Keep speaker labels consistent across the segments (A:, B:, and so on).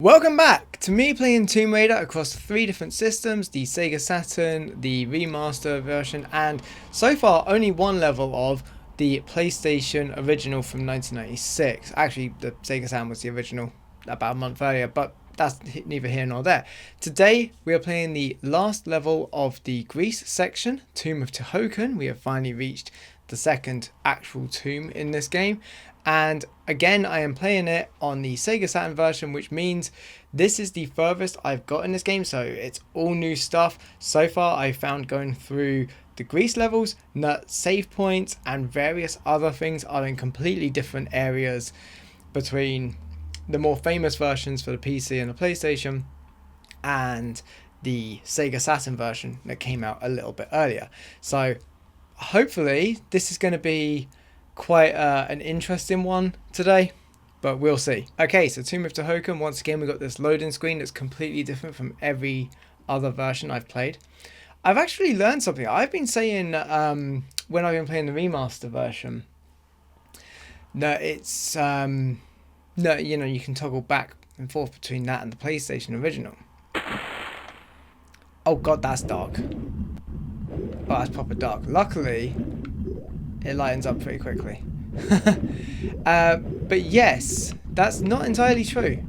A: Welcome back to me playing Tomb Raider across 3 different systems, the Sega Saturn, the remaster version, and so far only one level of the PlayStation original from 1996. Actually, the Sega Saturn was the original about a month earlier, but that's neither here nor there. Today we are playing the last level of the Greece section, Tomb of Tihocan. We have finally reached the second actual tomb in this game. And again, I am playing it on the Sega Saturn version, which means this is the furthest I've got in this game, so it's all new stuff. So far, I found going through the Greece levels, save points, and various other things are in completely different areas between the more famous versions for the PC and the PlayStation and the Sega Saturn version that came out a little bit earlier. So hopefully this is going to be quite an interesting one today, but we'll see. Okay, so Tomb of Tihocan, once again we've got this loading screen that's completely different from every other version I've played. I've actually learned something. I've been saying when I've been playing the remaster version that it's no, you know, you can toggle back and forth between that and the PlayStation original. Oh god, that's dark. Oh, that's proper dark. Luckily it lightens up pretty quickly. But yes, that's not entirely true.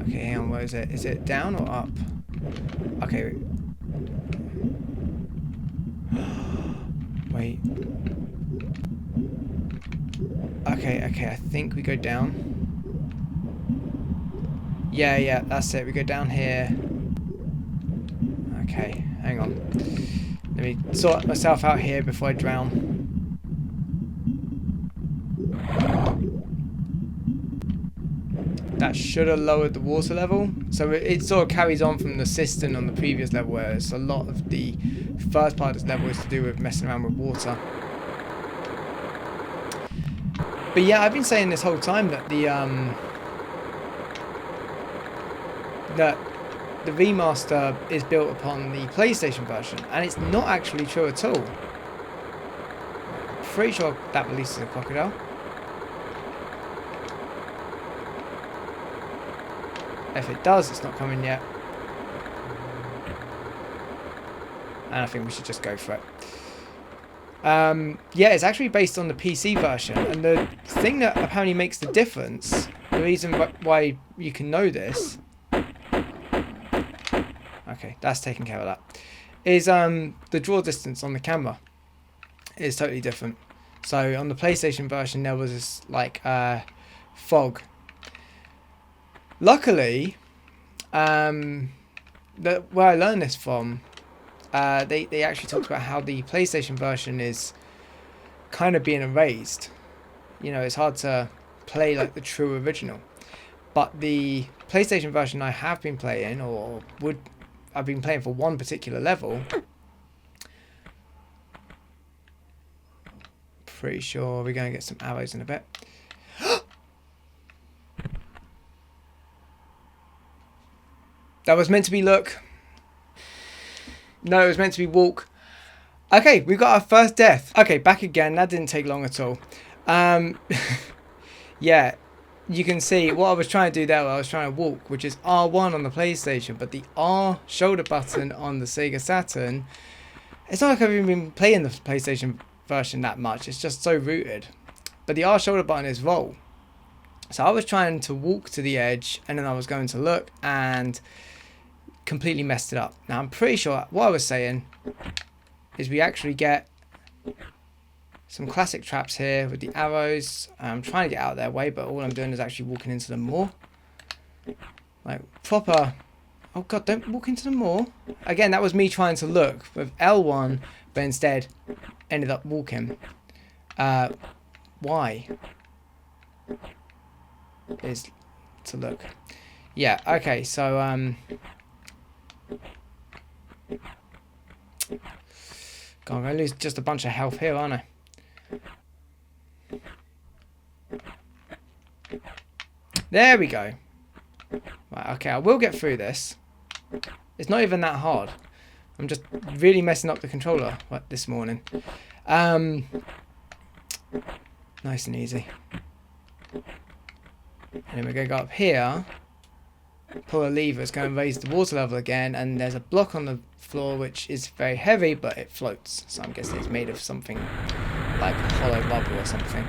A: Okay, hang on, where is it? Is it down or up? Okay. Wait. Okay, I think we go down. Yeah, that's it. We go down here. Okay, hang on. Let me sort myself out here before I drown. That should have lowered the water level. So it sort of carries on from the cistern on the previous level, where it's a lot of the first part of this level is to do with messing around with water. But yeah, I've been saying this whole time that the remaster is built upon the PlayStation version, and it's not actually true at all. I'm pretty sure that releases a crocodile. If it does, it's not coming yet. And I think we should just go for it. Yeah, it's actually based on the PC version. And the thing that apparently makes the difference, the reason why you can know this... Okay, that's taking care of that. Is the draw distance on the camera is totally different. So on the PlayStation version, there was this like fog. Luckily, where I learned this from, they actually talked about how the PlayStation version is kind of being erased. You know, it's hard to play like the true original. But the PlayStation version I have been playing, I've been playing for one particular level. Pretty sure we're going to get some arrows in a bit. That was meant to be look. No, it was meant to be walk. Okay, we've got our first death. Okay, back again. That didn't take long at all. Yeah, you can see what I was trying to do there. I was trying to walk, which is R1 on the PlayStation, but the R shoulder button on the Sega Saturn. It's not like I've even been playing the PlayStation version that much. It's just so rooted. But the R shoulder button is roll. So I was trying to walk to the edge, and then I was going to look and completely messed it up. Now I'm pretty sure what I was saying is we actually get some classic traps here with the arrows. I'm trying to get out of their way, but all I'm doing is actually walking into them more. Like proper... Oh god, don't walk into them more. Again, that was me trying to look with L1, but instead ended up walking. Why? Is to look. Yeah, okay, so God, I'm going to lose just a bunch of health here, aren't I? There we go. Right, okay, I will get through this. It's not even that hard. I'm just really messing up the controller this morning. Nice and easy. And then we're going to go up here pull a lever, it's going to raise the water level again, and there's a block on the floor which is very heavy, but it floats. So I'm guessing it's made of something like hollow bubble or something.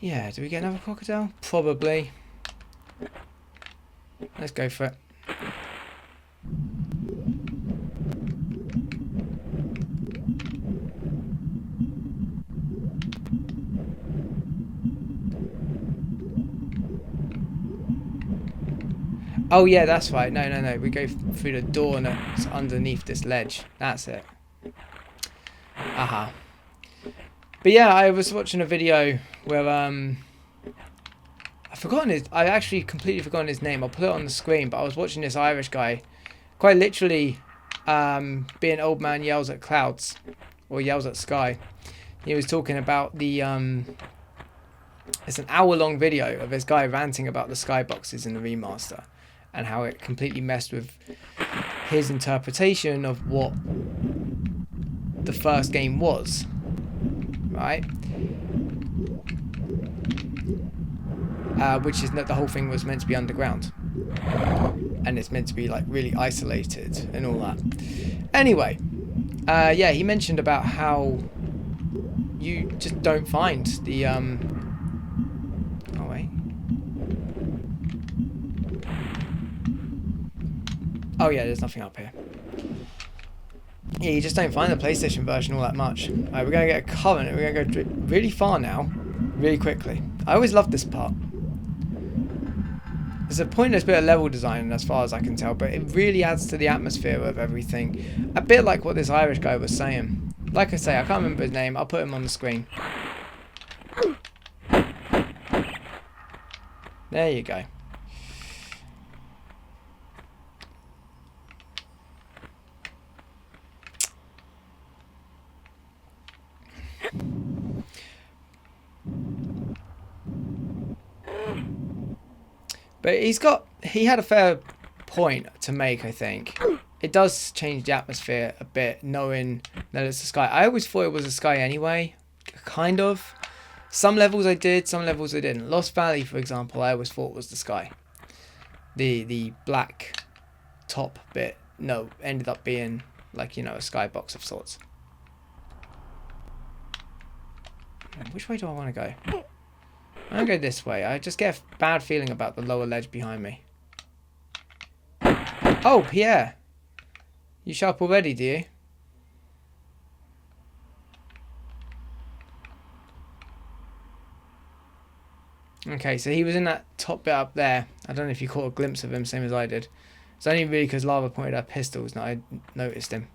A: Yeah, do we get another crocodile? Probably. Let's go for it. Oh yeah, that's right. No. We go through the door that's underneath this ledge. That's it. Aha. But yeah, I was watching a video where I actually completely forgotten his name. I'll put it on the screen, but I was watching this Irish guy quite literally be an old man yells at clouds or yells at sky. He was talking about the it's an hour-long video of this guy ranting about the skyboxes in the remaster and how it completely messed with his interpretation of what the first game was, right? Which is that the whole thing was meant to be underground, and it's meant to be like really isolated and all that. Anyway, yeah, he mentioned about how you just don't find the oh wait. Oh yeah, there's nothing up here. Yeah, you just don't find the PlayStation version all that much. Alright, we're going to get a current. We're going to go really far now, really quickly. I always loved this part. There's a pointless bit of level design as far as I can tell, but it really adds to the atmosphere of everything. A bit like what this Irish guy was saying. Like I say, I can't remember his name. I'll put him on the screen. There you go. But he had a fair point to make, I think. It does change the atmosphere a bit, knowing that it's a sky. I always thought it was a sky anyway, kind of. Some levels I did, some levels I didn't. Lost Valley, for example, I always thought was the sky. The black top bit, no, ended up being like, you know, a skybox of sorts. Which way do I want to go? I'm going to go this way. I just get a bad feeling about the lower ledge behind me. Oh, Pierre. You sharp already, do you? Okay, so he was in that top bit up there. I don't know if you caught a glimpse of him, same as I did. It's only really because Lava pointed at pistols that I noticed him.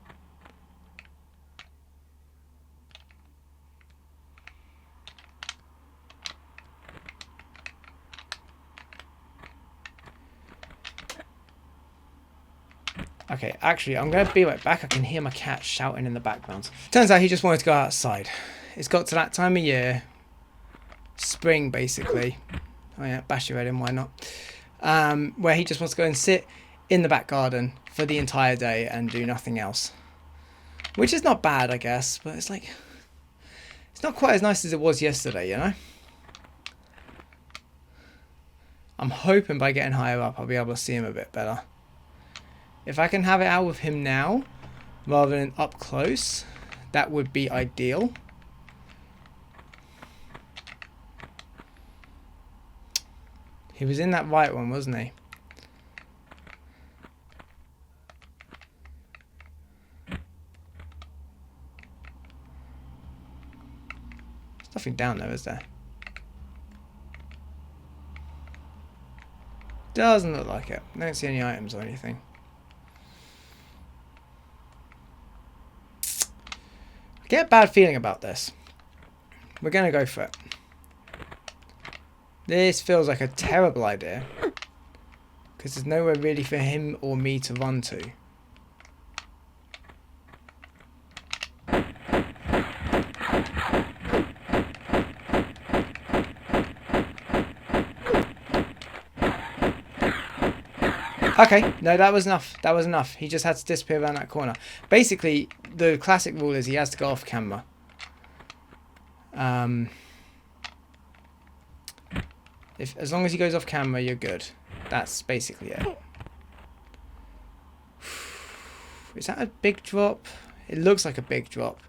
A: Okay, actually, I'm going to be right back. I can hear my cat shouting in the background. Turns out he just wanted to go outside. It's got to that time of year. Spring, basically. Oh yeah, bash your head in, why not? Where he just wants to go and sit in the back garden for the entire day and do nothing else. Which is not bad, I guess, but it's like... It's not quite as nice as it was yesterday, you know? I'm hoping by getting higher up I'll be able to see him a bit better. If I can have it out with him now, rather than up close, that would be ideal. He was in that right one, wasn't he? There's nothing down there, is there? Doesn't look like it. I don't see any items or anything. I get a bad feeling about this. We're going to go for it. This feels like a terrible idea. Because there's nowhere really for him or me to run to. Okay, no, that was enough. That was enough. He just had to disappear around that corner. Basically, the classic rule is he has to go off camera. As long as he goes off camera, you're good. That's basically it. Is that a big drop? It looks like a big drop.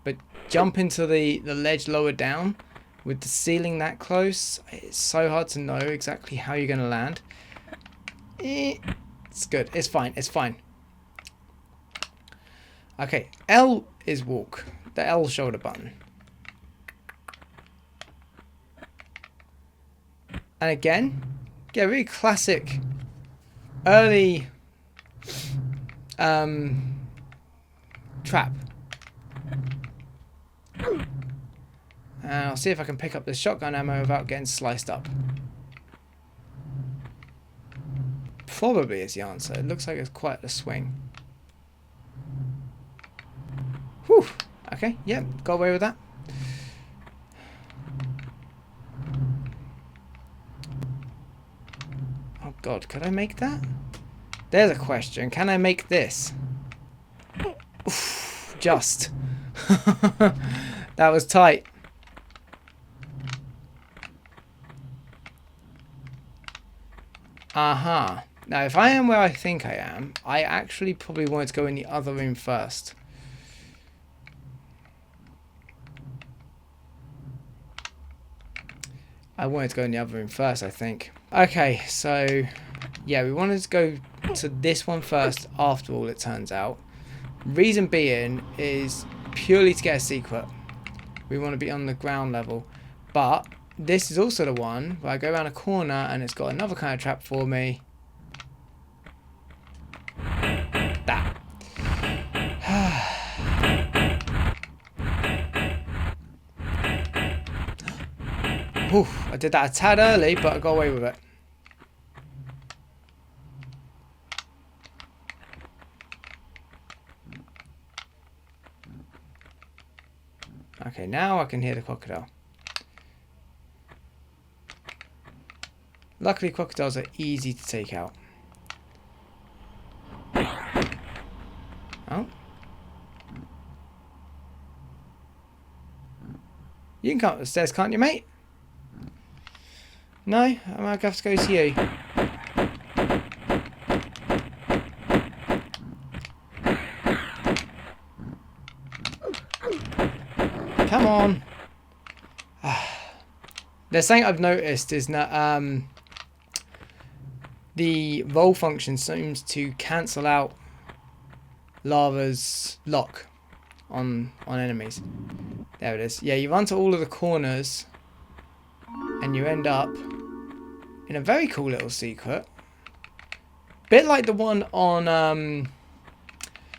A: But jump into the ledge lower down with the ceiling that close. It's so hard to know exactly how you're going to land. It's good. It's fine. It's fine. Okay. L is walk. The L shoulder button. And again, get a really classic early trap. And I'll see if I can pick up the shotgun ammo without getting sliced up. Probably is the answer. It looks like it's quite a swing. Whew. Okay, yeah, got away with that. Oh god, could I make that? There's a question. Can I make this? Oof, just. That was tight. Aha. Now, if I am where I think I am, I actually probably want to go in the other room first. I wanted to go in the other room first, I think. Okay, so yeah, we wanted to go to this one first after all, it turns out. Reason being is purely to get a secret. We want to be on the ground level. But this is also the one where I go around a corner and it's got another kind of trap for me. That. Whew, I did that a tad early, but I got away with it. Okay, now I can hear the crocodile. Luckily, crocodiles are easy to take out. Oh. You can come up the stairs, can't you, mate? No? I might have to go to you. Come on. There's something I've noticed is that the roll function seems to cancel out lava's lock on enemies. There it is. Yeah, you run to all of the corners and you end up in a very cool little secret. Bit like the one on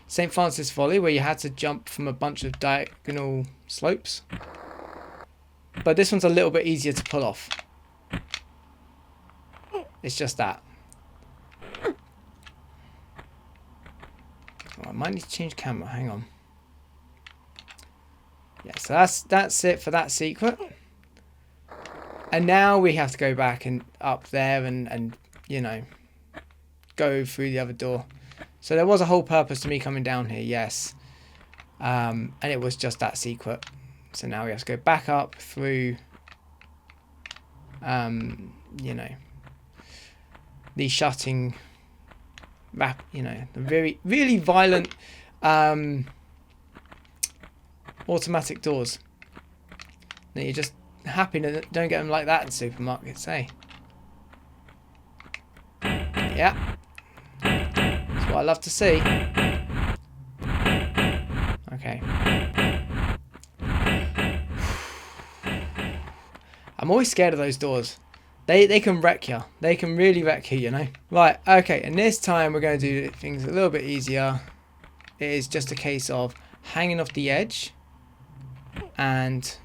A: St. Francis Folly where you had to jump from a bunch of diagonal slopes. But this one's a little bit easier to pull off. It's just that. Oh, I might need to change camera. Hang on. Yeah, so that's it for that secret. And now we have to go back and up there and you know, go through the other door. So there was a whole purpose to me coming down here, yes. And it was just that secret. So now we have to go back up through, you know, the shutting, you know, the really violent automatic doors. Now you're just happy that don't get them like that in supermarkets, eh? Yeah. That's what I love to see. Okay. I'm always scared of those doors. They can wreck you. They can really wreck you, you know. Right, okay, and this time we're going to do things a little bit easier. It is just a case of hanging off the edge and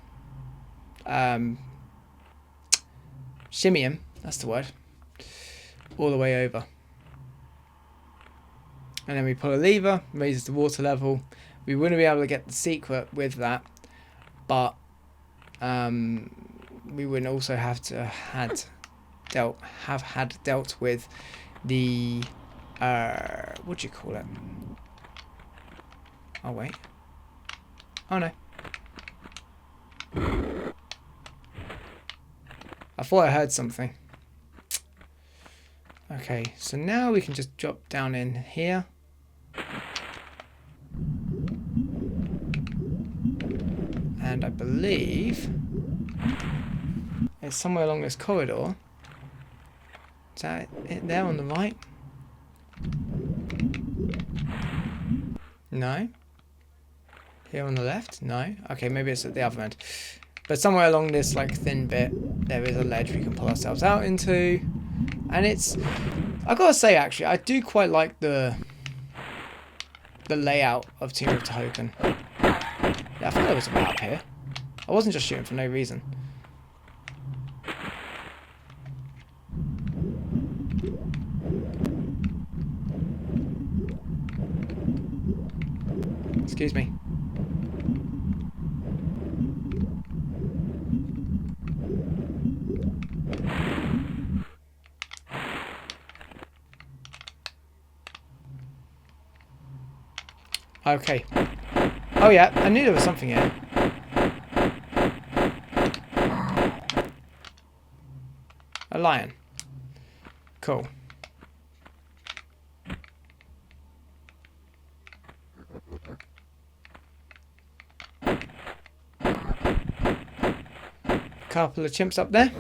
A: shimmy him, that's the word, all the way over. And then we pull a lever, raises the water level. We wouldn't be able to get the secret with that, but we would also have to have dealt with the what do you call it? Oh wait. Oh no. I thought I heard something. Okay, so now we can just drop down in here. And I believe it's somewhere along this corridor. Is that it there on the right? No. Here on the left? No. Okay, maybe it's at the other end. But somewhere along this like thin bit, there is a ledge we can pull ourselves out into. And it's, I gotta say actually, I do quite like the layout of Tomb of Tihocan. Yeah, I thought there was a map here. I wasn't just shooting for no reason. Excuse me. Okay. Oh yeah, I knew there was something here. A lion. Cool. Couple of chimps up there.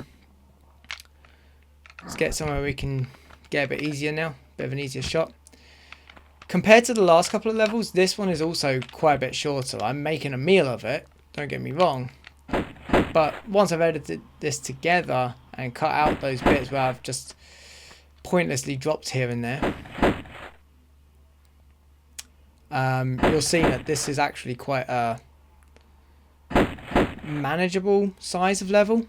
A: Let's get somewhere we can get a bit easier now. Bit of an easier shot. Compared to the last couple of levels, this one is also quite a bit shorter. I'm making a meal of it, don't get me wrong. But once I've edited this together and cut out those bits where I've just pointlessly dropped here and there, you'll see that this is actually quite a manageable size of level.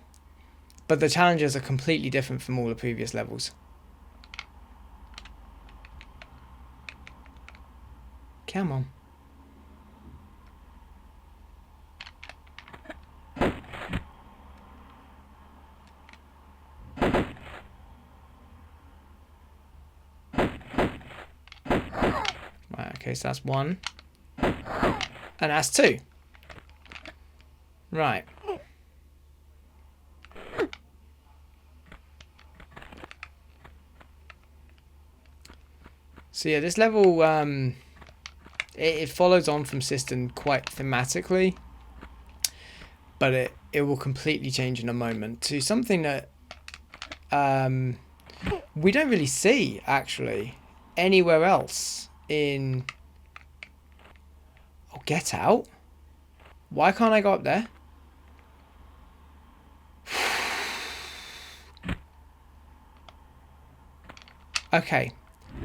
A: But the challenges are completely different from all the previous levels. Come on. Right, okay, so that's one. And that's two. Right. So yeah, this level, it follows on from System quite thematically, but it will completely change in a moment to something that we don't really see actually anywhere else in. Oh, get out! Why can't I go up there? Okay,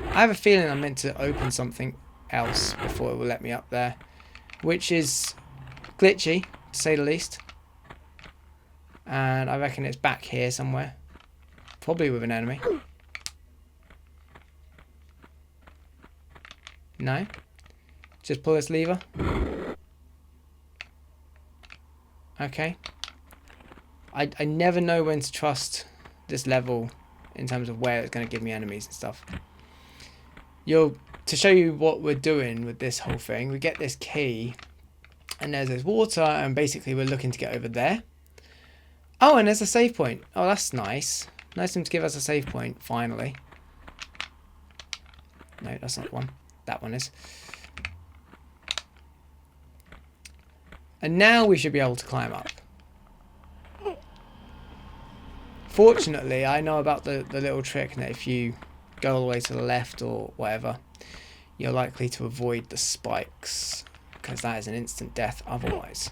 A: I have a feeling I'm meant to open something else before it will let me up there, which is glitchy to say the least. And I reckon it's back here somewhere, probably with an enemy. No, just pull this lever. Okay, I never know when to trust this level in terms of where it's going to give me enemies and stuff. To show you what we're doing with this whole thing, we get this key and there's this water and basically we're looking to get over there. Oh, and there's a save point. Oh, that's nice. Nice of them to give us a save point, finally. No, that's not one. That one is. And now we should be able to climb up. Fortunately, I know about the little trick that if you go all the way to the left or whatever, you're likely to avoid the spikes, because that is an instant death otherwise.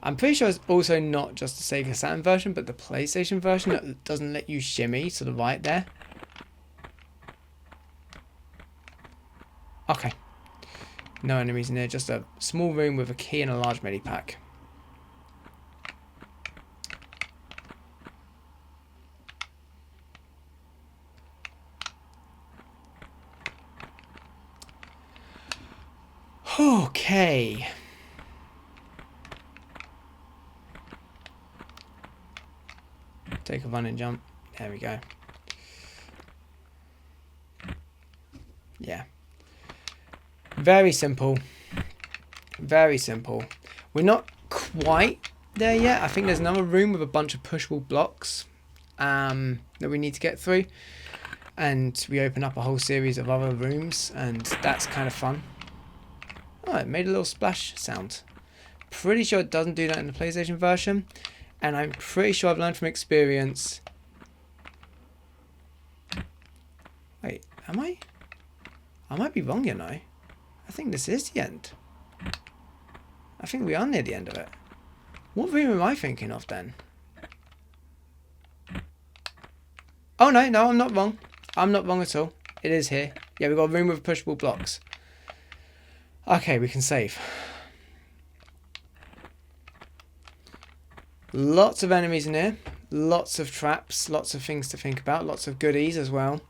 A: I'm pretty sure it's also not just the Sega Saturn version, but the PlayStation version that doesn't let you shimmy to the right there. Okay. No enemies in there, just a small room with a key and a large medipack. Okay. Take a run and jump. There we go. Yeah. Very simple. Very simple. We're not quite there yet. I think there's another room with a bunch of pushable blocks that we need to get through. And we open up a whole series of other rooms, and that's kind of fun. Oh, it made a little splash sound. Pretty sure it doesn't do that in the PlayStation version. And I'm pretty sure I've learned from experience. Wait, am I? I might be wrong, you know. I think this is the end. I think we are near the end of it. What room am I thinking of then? Oh no, I'm not wrong. I'm not wrong at all. It is here. Yeah, we've got a room with pushable blocks. Okay, we can save. Lots of enemies in here. Lots of traps. Lots of things to think about. Lots of goodies as well.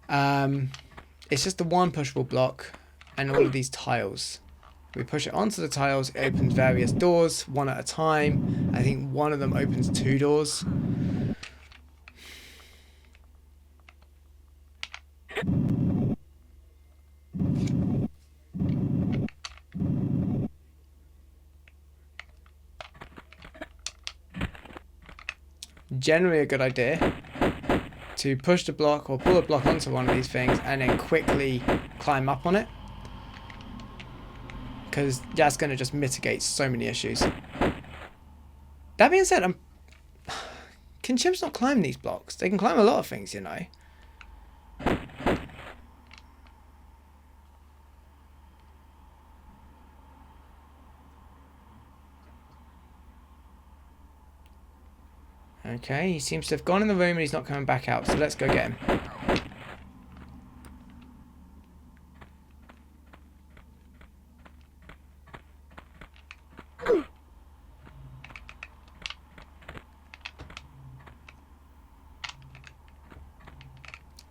A: It's just the one pushable block and all of these tiles. We push it onto the tiles. It opens various doors, one at a time. I think one of them opens 2 doors. Generally a good idea to push the block or pull a block onto one of these things and then quickly climb up on it, because that's going to just mitigate so many issues. That being said, can chimps not climb these blocks? They can climb a lot of things, you know. Okay, he seems to have gone in the room and he's not coming back out, so let's go get him.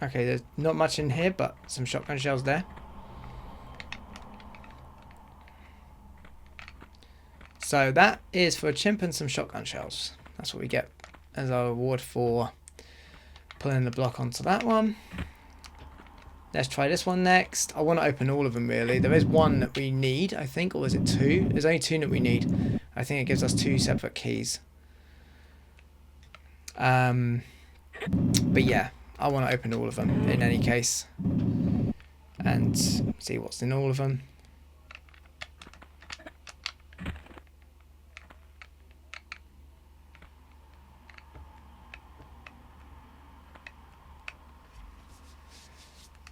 A: Okay, there's not much in here, but some shotgun shells there. So that is for a chimp and some shotgun shells. That's what we get as our reward for pulling the block onto that one. Let's try this one next. I want to open all of them really. There is one that we need, I think, or is it 2? There's only 2 that we need. I think it gives us 2 separate keys. But yeah, I want to open all of them in any case and see what's in all of them.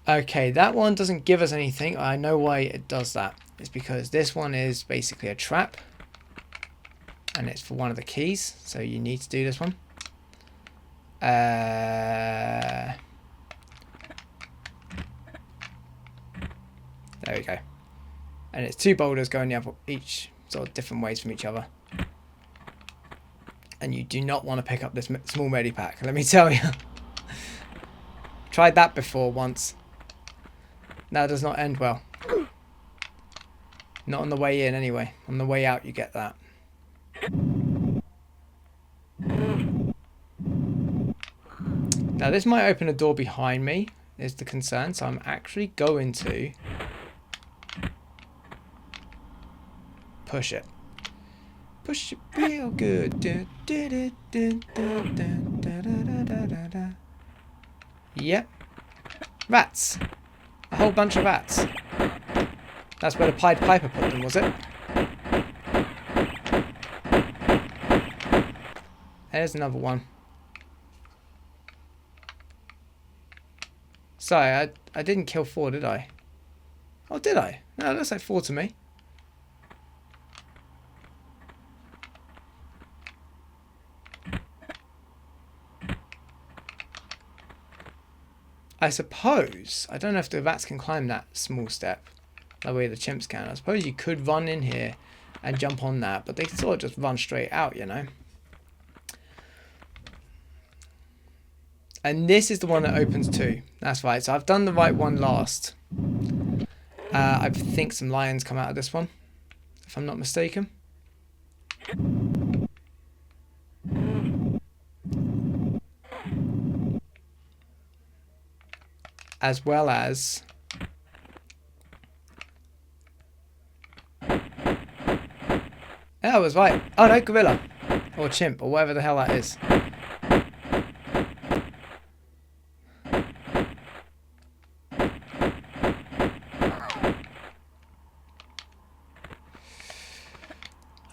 A: Okay, that one doesn't give us anything. I know why it does that. It's because this one is basically a trap. And it's for one of the keys. So you need to do this one. There we go. And it's 2 boulders going the other, each sort of different ways from each other. And you do not want to pick up this small medipack, let me tell you. Tried that before once. That does not end well. Not on the way in anyway. On the way out you get that. Now this might open a door behind me, is the concern. So I'm actually going to push it. Push it real good. Yep. Rats. A whole bunch of rats. That's where the Pied Piper put them, was it? There's another one. Sorry, I didn't kill 4, did I? Oh, did I? No, it looks like 4 to me. I suppose, I don't know if the rats can climb that small step the way the chimps can. I suppose you could run in here and jump on that, but they can sort of just run straight out, you know. And this is the one that opens 2. That's right, so I've done the right one last. I think some lions come out of this one, if I'm not mistaken. As well as Yeah, I was right. Oh no, gorilla. Or chimp, or whatever the hell that is.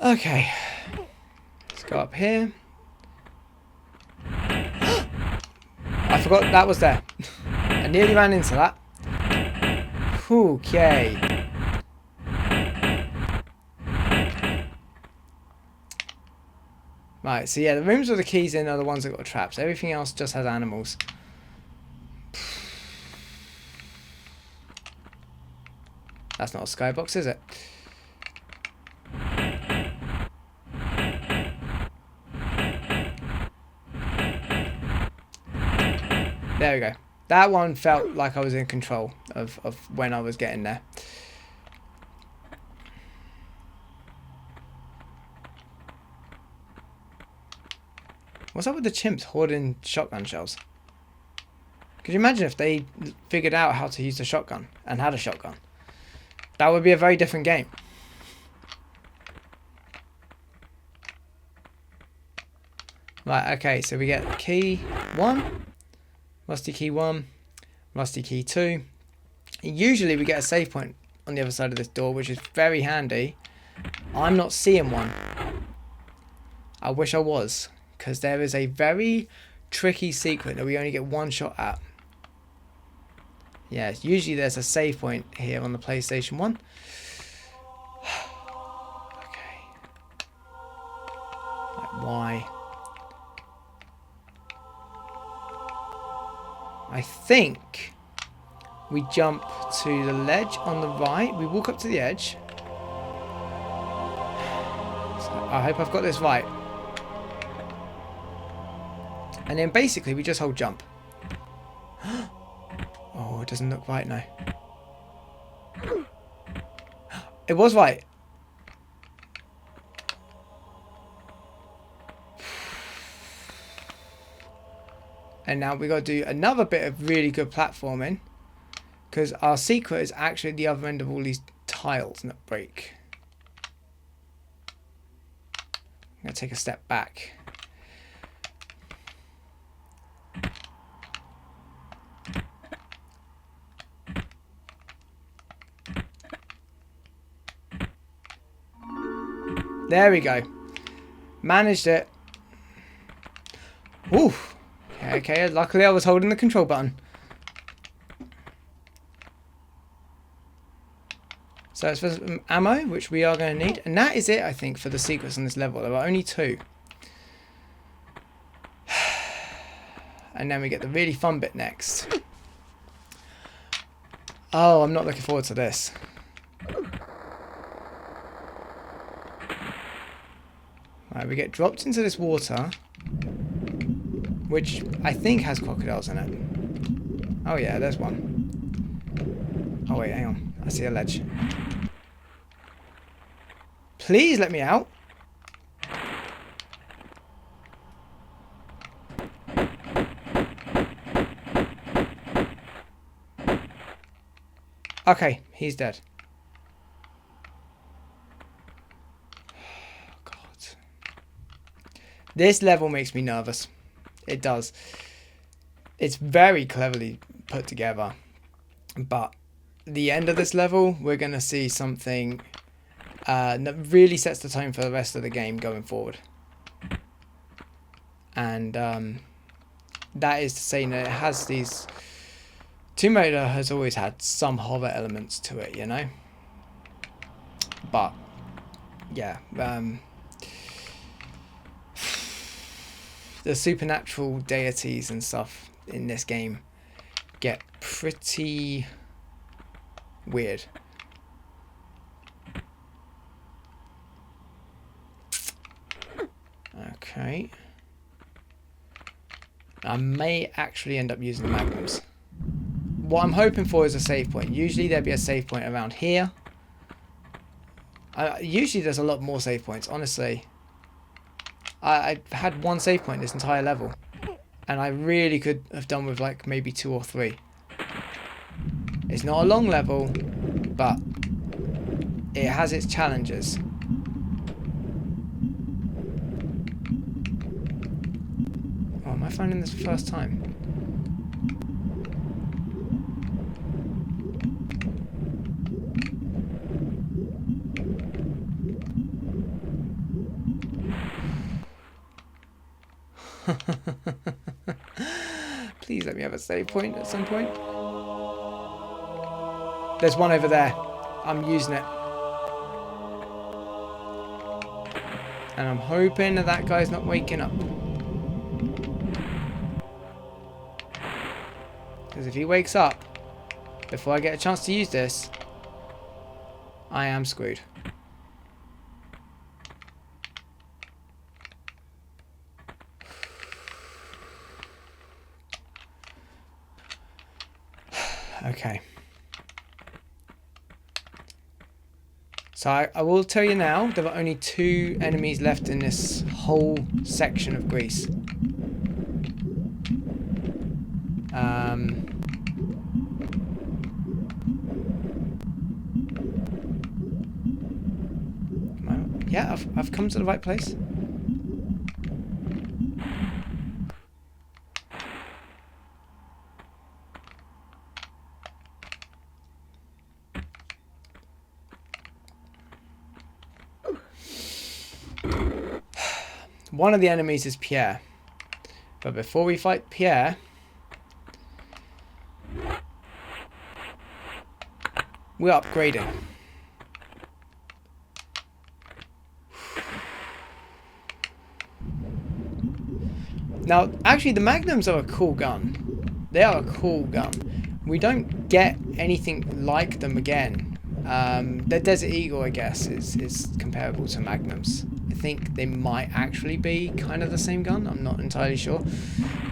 A: Okay. Let's go up here. I forgot that was there. I nearly ran into that. Okay. Right, so yeah, the rooms with the keys in are the ones that got traps. Everything else just has animals. That's not a skybox, is it? There we go. That one felt like I was in control of when I was getting there. What's up with the chimps hoarding shotgun shells? Could you imagine if they figured out how to use the shotgun and had a shotgun? That would be a very different game. Right, okay, so we get key 1, rusty key 1, rusty key 2. Usually we get a save point on the other side of this door, which is very handy. I'm not seeing one. I wish I was, because there is a very tricky secret that we only get one shot at. Yes, usually there's a save point here on the PlayStation 1. Okay. Like, why? I think we jump to the ledge on the right. We walk up to the edge. So I hope I've got this right. And then basically we just hold jump. Oh, it doesn't look right now. It was right. And now we got to do another bit of really good platforming, because our secret is actually at the other end of all these tiles that break. I'm going to take a step back. There we go. Managed it. Ooh. Okay, luckily I was holding the control button. So it's for some ammo, which we are going to need. And that is it, I think, for the secrets on this level. There are only 2. And then we get the really fun bit next. Oh, I'm not looking forward to this. Right, we get dropped into this water, which I think has crocodiles in it. Oh yeah, there's one. Oh wait, hang on. I see a ledge. Please let me out. Okay, he's dead. God. This level makes me nervous. It does. It's very cleverly put together. But the end of this level, we're going to see something that really sets the tone for the rest of the game going forward. And that is to say that it has these... Tomb Raider has always had some horror elements to it, you know? But, yeah. The supernatural deities and stuff in this game get pretty weird. Okay. I may actually end up using the magnums. What I'm hoping for is a save point. Usually there'd be a save point around here. Usually there's a lot more save points, honestly. I've had one save point this entire level. And I really could have done with like maybe 2 or 3. It's not a long level, but it has its challenges. finding this the first time? Please let me have a save point at some point. There's one over there. I'm using it. And I'm hoping that that guy's not waking up. Because if he wakes up before I get a chance to use this, I am screwed. Okay. So I will tell you now, there are only 2 enemies left in this whole section of Greece. Yeah, I've come to the right place. One of the enemies is Pierre. But before we fight Pierre, we're upgrading. Now, actually, the Magnums are a cool gun. They are a cool gun. We don't get anything like them again. The Desert Eagle, I guess, is comparable to Magnums. I think they might actually be kind of the same gun. I'm not entirely sure.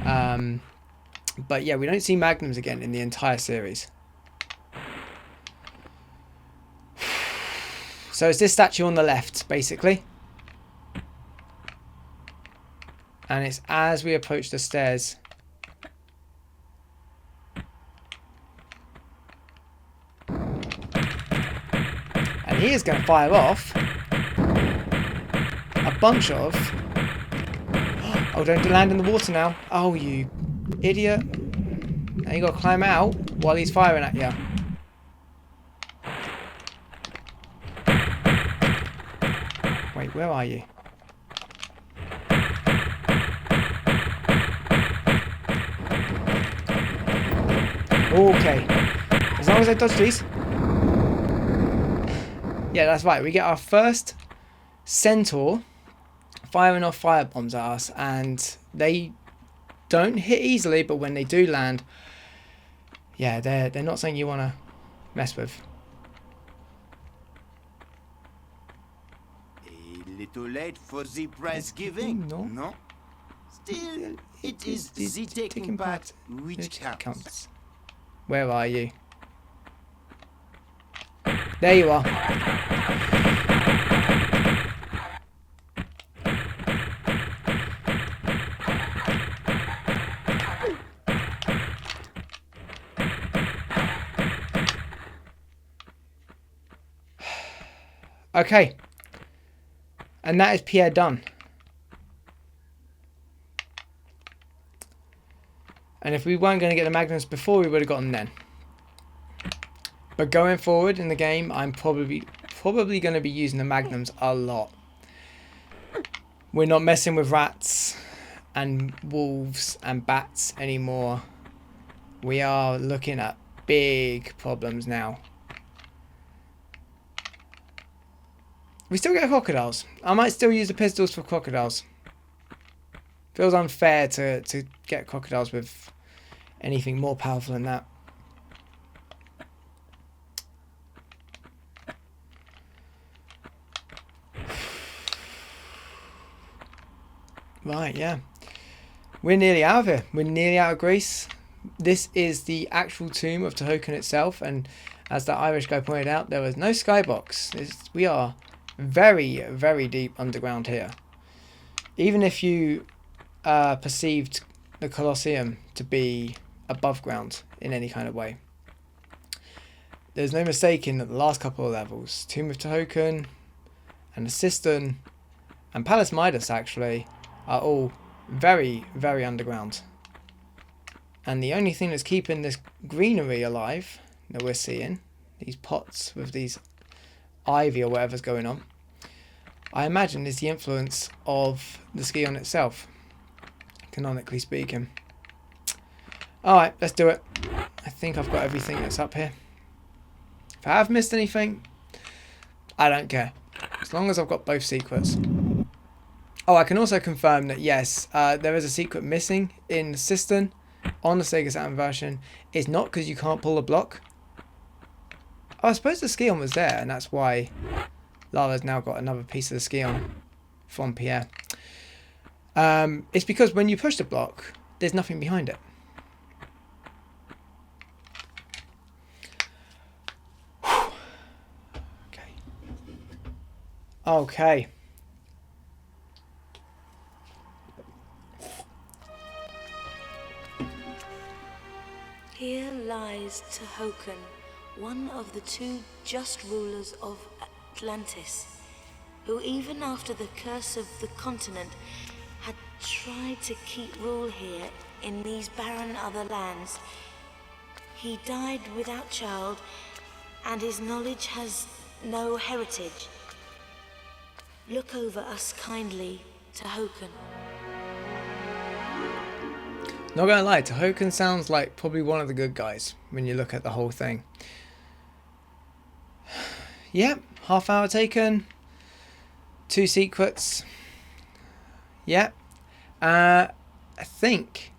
A: But yeah, we don't see Magnums again in the entire series. So it's this statue on the left, basically. And it's as we approach the stairs. And he is going to fire off a bunch of... Oh, don't land in the water now. Oh, you idiot. Now you got to climb out while he's firing at you. Wait, where are you? Okay. As long as I dodge these. Yeah, that's right. We get our first centaur firing off fire bombs at us, and they don't hit easily, but when they do land, yeah, they're not something you want to mess with.
B: A little late for the prize giving, no? Still, it is the taking part which counts.
A: Where are you? There you are. Okay. And that is Pierre done. And if we weren't going to get the Magnums before, we would have gotten them then. But going forward in the game, I'm probably going to be using the Magnums a lot. We're not messing with rats and wolves and bats anymore. We are looking at big problems now. We still get crocodiles. I might still use the pistols for crocodiles. Feels unfair to get crocodiles with anything more powerful than that. Right, yeah. We're nearly out of here. We're nearly out of Greece. This is the actual tomb of Tihocan itself, and as that Irish guy pointed out, there was no skybox. We are very, very deep underground here. Even if you perceived the Colosseum to be above ground in any kind of way, there's no mistaking that the last couple of levels, Tomb of Tihocan and the Cistern and Palace Midas actually, are all Very, very underground. And the only thing that's keeping this greenery alive that we're seeing, these pots with these ivy or whatever's going on, I imagine is the influence of the Scion itself, canonically speaking. Alright, let's do it. I think I've got everything that's up here. If I have missed anything, I don't care. As long as I've got both secrets. Oh, I can also confirm that yes, there is a secret missing in the cistern on the Sega Saturn version. It's not because you can't pull a block. Oh, I suppose the Scion was there, and that's why Lara's now got another piece of the Scion from Pierre. It's because when you push the block, there's nothing behind it. Okay. Okay.
C: Here lies Tihocan, one of the two just rulers of Atlantis, who even after the curse of the continent had tried to keep rule here in these barren other lands. He died without child, and his knowledge has no heritage. Look over us kindly, Tihocan.
A: Not gonna lie, Tihocan sounds like probably one of the good guys when you look at the whole thing. Yep, half hour taken. 2 secrets. Yep. I think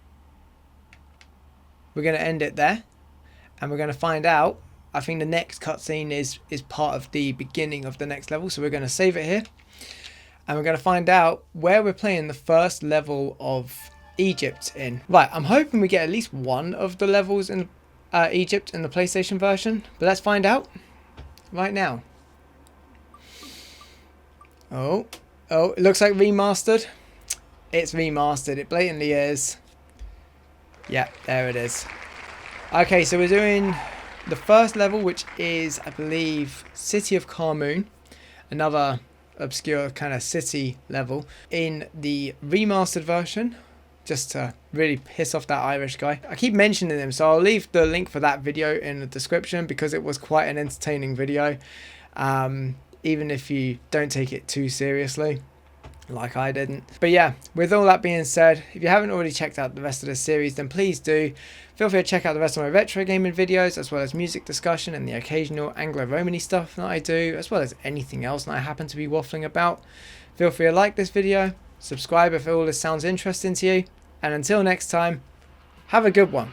A: we're gonna end it there, and we're gonna find out. I think the next cutscene is part of the beginning of the next level, so we're gonna save it here, and we're gonna find out where we're playing the first level of Egypt in. Right, I'm hoping we get at least one of the levels in Egypt in the PlayStation version, but let's find out right now. Oh, it looks like remastered. It's remastered, it blatantly is. Yeah, there it is. Okay, so we're doing the first level, which is, I believe, City of Carmoon, another obscure kind of city level in the remastered version, just to really piss off that Irish guy. I keep mentioning him, so I'll leave the link for that video in the description because it was quite an entertaining video, even if you don't take it too seriously like I didn't. But yeah, with all that being said, if you haven't already checked out the rest of the series, then please do. Feel free to check out the rest of my retro gaming videos, as well as music discussion and the occasional Anglo-Romany stuff that I do, as well as anything else that I happen to be waffling about. Feel free to like this video, subscribe if all this sounds interesting to you, and until next time, have a good one.